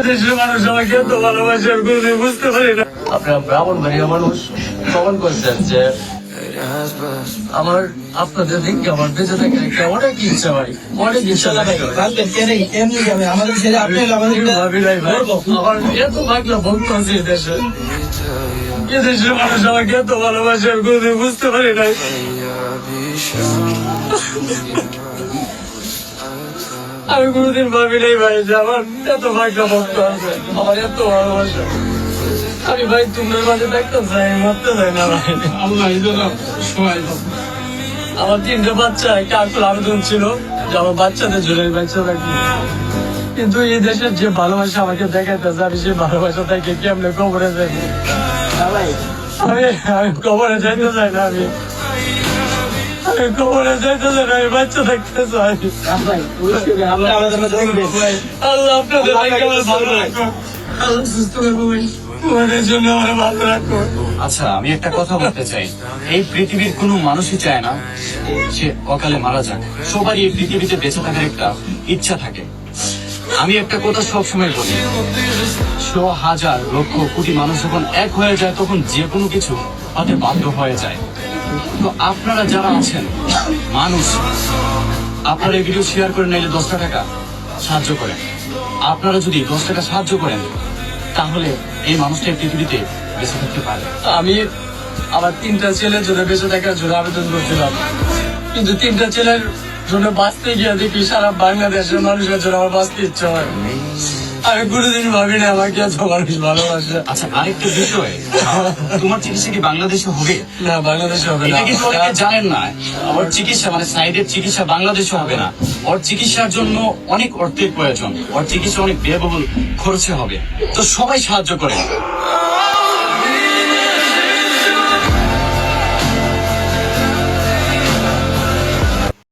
দেশের মানুষ আমাকে এত ভালোবাসে আমি কোনোদিন বুঝতে পারি না। আপনার ব্রাহ্মণবাড়িয়া মানুষ প্রমাণ করছেন যে আমার আপনাদের দিকে আমার বেঁচে থাকে একটা অনেক ইচ্ছা ভাই, অনেক ইচ্ছা লাগে। আমাদের ছেলে আপনি ভাবি নাই ভাই, আমার এত ভাগলা ভক্ত আছে এদেশে, এদেশের মানুষ আমাকে এত ভালোবাসে আমি কোনোদিন বুঝতে পারি নাই। আমি কোনোদিন ভাবি নাই ভাই যে আমার এত ভাগলা ভক্ত আছে, আমার এত ভালোবাসা। আমি ভাই তোমার মাঝে দেখতে চাই, ভাবতে চাই না ভাই। আল্লাহ সবাই আমার 3টে বাচ্চা, একটা আকুল আবেদন ছিল যে আমার বাচ্চাদের জন্য বাচ্চা রাখবো, কিন্তু এই দেশের যে ভালোবাসা আমাকে দেখাইতেছে আমি সেই ভালোবাসা থেকে কেমনে কবরে যাই। আমি কবরে যাইতে চাই না, আমি কবরে যাইতে চাই না, আমি বাচ্চা দেখতে চাই। আল্লাহ আপনাদের ভালো রাখো, আল্লাহ সুস্থ রাখো ভাই, তোমাদের জন্য আমার ভালো রাখো। আচ্ছা, আমি একটা কথা বলতে চাই, এই পৃথিবীর কোনো মানুষই চায় না সে অকালে মারা যাক। সবারই এই পৃথিবীতে বেঁচে থাকার একটা ইচ্ছা থাকে। আমি একটা কথা সবসময় বলি, 100,000 লক্ষ কোটি মানুষ যখন এক হয়ে যায় তখন যে কোনো কিছু হতে বাধ্য হয়ে যায়। তো আপনারা যারা আছেন মানুষ, আপনারা এই ভিডিও শেয়ার করে নিলে 10টা টাকা সাহায্য করেন। আপনারা যদি 10 টাকা সাহায্য করেন তাহলে এই মানুষটা এই পৃথিবীতে বেঁচে থাকতে পারে। আমি আমার 3টা ছেলের জন্য বেঁচে থাকার জন্য আবেদন করছিলাম, কিন্তু 3টা ছেলের জন্য বাঁচতে গিয়ে দেখি সারা বাংলাদেশের মানুষের জন্য আমার বাঁচতে ইচ্ছা হয়। আমি কোনোদিন ভাবি না আমাকে এত মানুষ ভালোবাসে। আচ্ছা, আরেকটা বিষয়, তোমার চিকিৎসা কি বাংলাদেশে হবে? না, বাংলাদেশে হবে না। এটা কিন্তু অনেকে জানেন না। ওর চিকিৎসা মানে সাইডের চিকিৎসা বাংলাদেশে হবে না। ওর চিকিৎসার জন্য অনেক অর্থের প্রয়োজন, ওর চিকিৎসা অনেক ব্যয়বহুল খরচে হবে। তো সবাই সাহায্য করে,